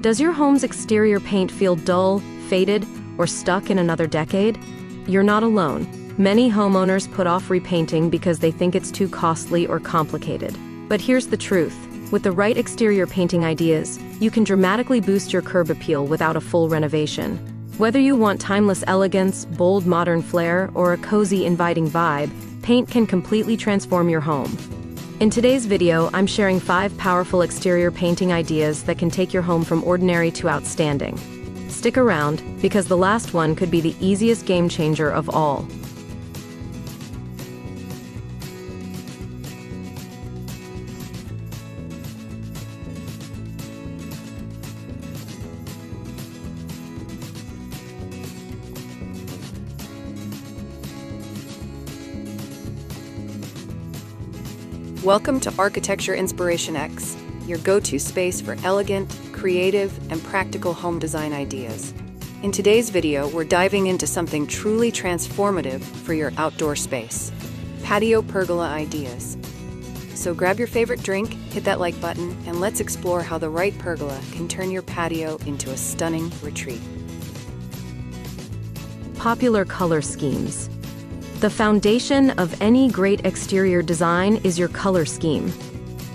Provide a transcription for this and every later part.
Does your home's exterior paint feel dull, faded, or stuck in another decade? You're not alone. Many homeowners put off repainting because they think it's too costly or complicated. But here's the truth. With the right exterior painting ideas, you can dramatically boost your curb appeal without a full renovation. Whether you want timeless elegance, bold modern flair, or a cozy, inviting vibe, paint can completely transform your home. In today's video, I'm sharing 5 powerful exterior painting ideas that can take your home from ordinary to outstanding. Stick around, because the last one could be the easiest game changer of all. Welcome to Architecture Inspiration X, your go-to space for elegant, creative, and practical home design ideas. In today's video, we're diving into something truly transformative for your outdoor space: patio pergola ideas. So grab your favorite drink, hit that like button, and let's explore how the right pergola can turn your patio into a stunning retreat. Popular color schemes. The foundation of any great exterior design is your color scheme.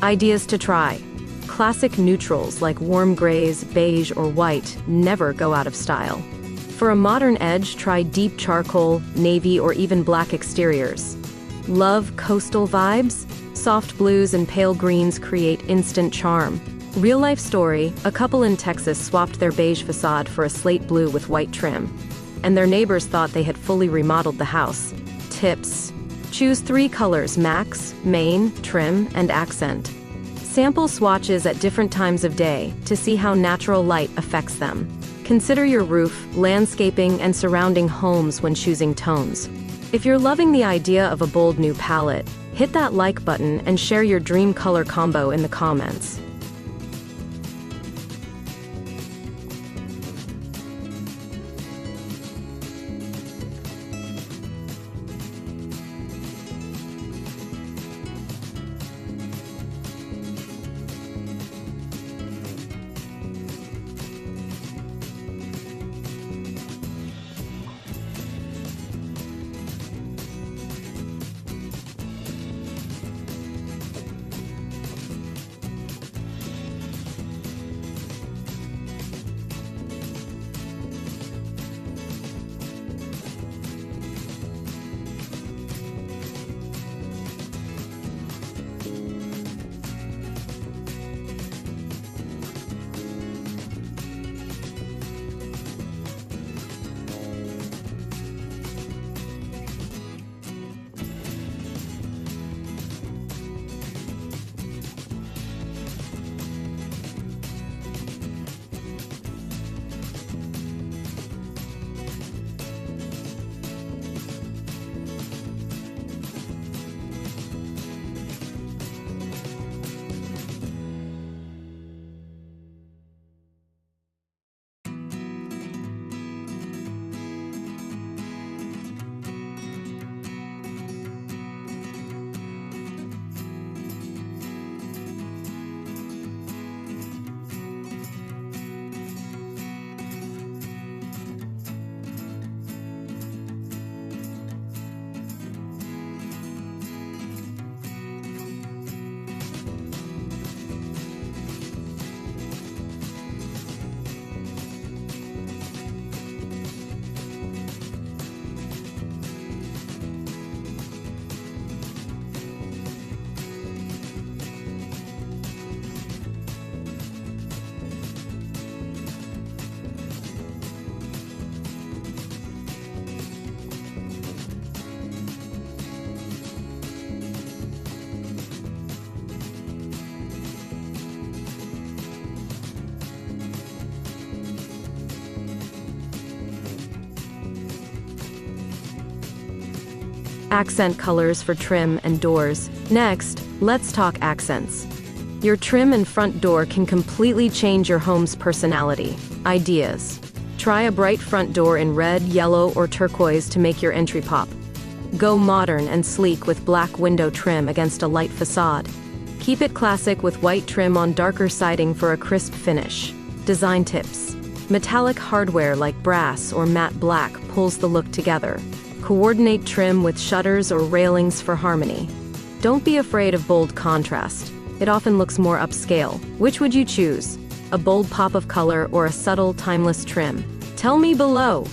Ideas to try. Classic neutrals like warm grays, beige, or white never go out of style. For a modern edge, try deep charcoal, navy, or even black exteriors. Love coastal vibes? Soft blues and pale greens create instant charm. Real-life story, a couple in Texas swapped their beige facade for a slate blue with white trim, and their neighbors thought they had fully remodeled the house. Tips: choose 3 colors: max, main, trim, and accent. Sample swatches at different times of day to see how natural light affects them. Consider your roof, landscaping, and surrounding homes when choosing tones. If you're loving the idea of a bold new palette, hit that like button and share your dream color combo in the comments. Accent colors for trim and doors. Next, let's talk accents. Your trim and front door can completely change your home's personality. Ideas: try a bright front door in red, yellow, or turquoise to make your entry pop. Go modern and sleek with black window trim against a light facade. Keep it classic with white trim on darker siding for a crisp finish. Design tips. Metallic hardware like brass or matte black pulls the look together. Coordinate trim with shutters or railings for harmony. Don't be afraid of bold contrast. It often looks more upscale. Which would you choose? A bold pop of color or a subtle, timeless trim? Tell me below.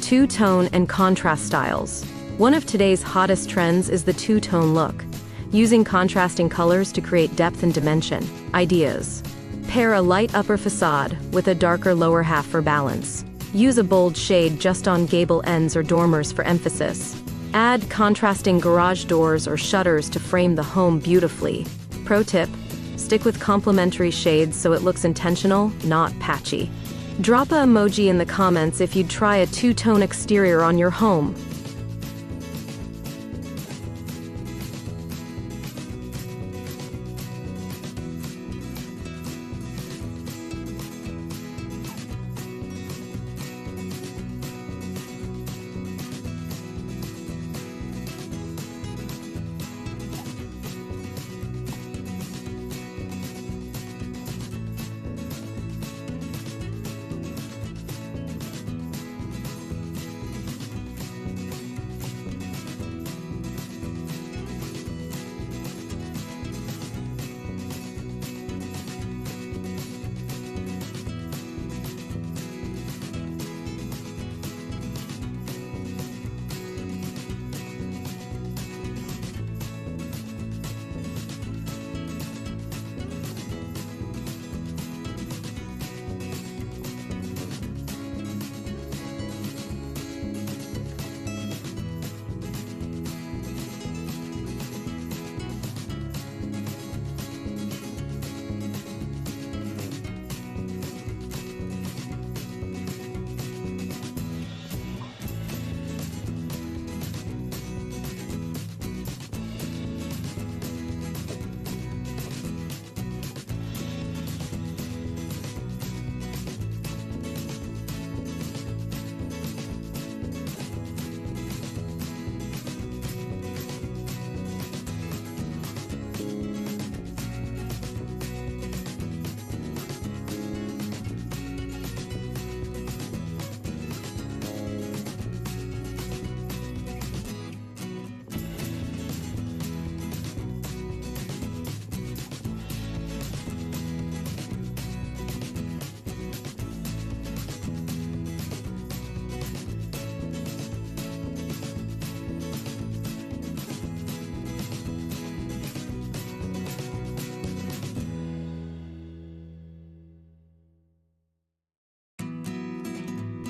Two-tone and contrast styles. One of today's hottest trends is the two-tone look, using contrasting colors to create depth and dimension. Ideas. Pair a light upper facade with a darker lower half for balance. Use a bold shade just on gable ends or dormers for emphasis. Add contrasting garage doors or shutters to frame the home beautifully. Pro tip: stick with complementary shades so it looks intentional, not patchy. Drop a emoji in the comments if you'd try a two-tone exterior on your home.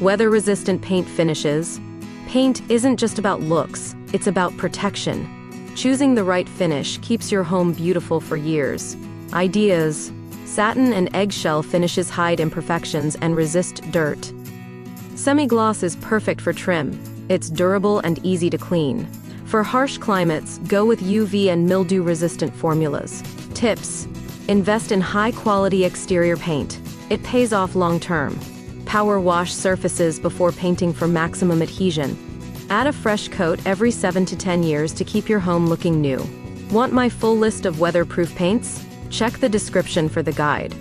Weather-resistant paint finishes. Paint isn't just about looks, it's about protection. Choosing the right finish keeps your home beautiful for years. Ideas: satin and eggshell finishes hide imperfections and resist dirt. Semi-gloss is perfect for trim. It's durable and easy to clean. For harsh climates, go with UV and mildew-resistant formulas. Tips: invest in high-quality exterior paint. It pays off long-term. Power wash surfaces before painting for maximum adhesion. Add a fresh coat every 7 to 10 years to keep your home looking new. Want my full list of weatherproof paints? Check the description for the guide.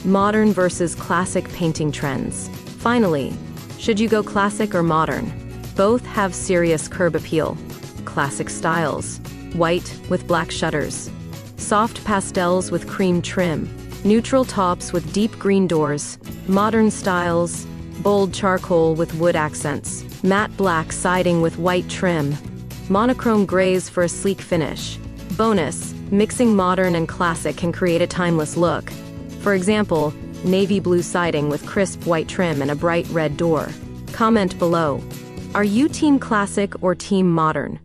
Modern versus classic painting trends. Finally, should you go classic or modern? Both have serious curb appeal. Classic styles: white with black shutters, soft pastels with cream trim, neutral tops with deep green doors. Modern styles: bold charcoal with wood accents, matte black siding with white trim, monochrome grays for a sleek finish. Bonus: mixing modern and classic can create a timeless look. For example, navy blue siding with crisp white trim and a bright red door. Comment below. Are you team classic or team modern?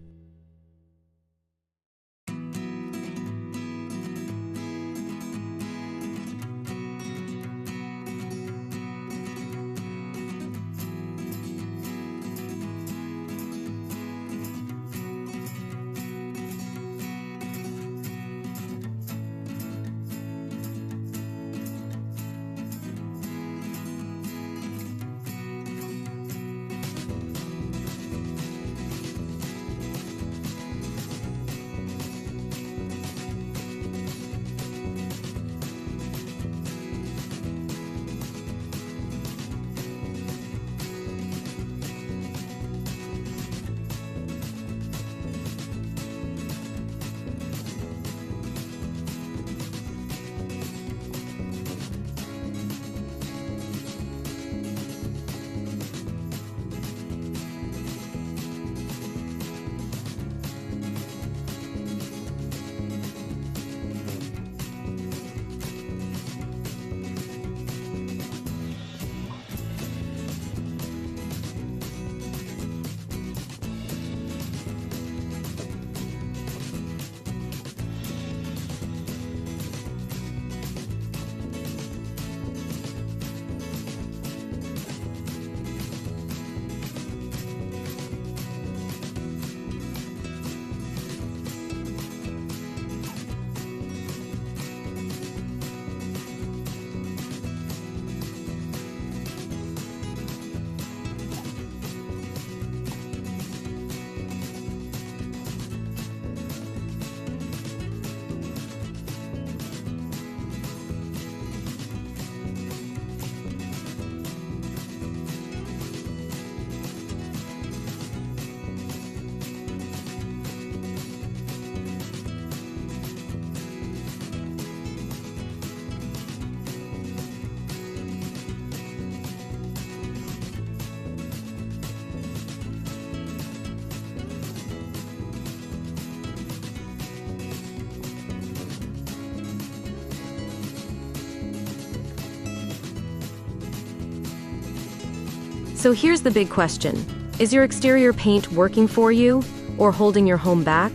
So here's the big question. Is your exterior paint working for you or holding your home back?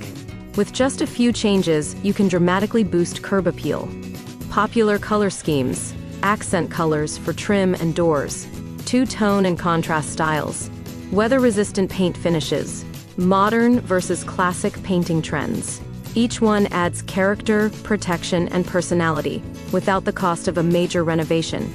With just a few changes, you can dramatically boost curb appeal. Popular color schemes, accent colors for trim and doors, two-tone and contrast styles, weather-resistant paint finishes, modern versus classic painting trends. Each one adds character, protection, and personality without the cost of a major renovation.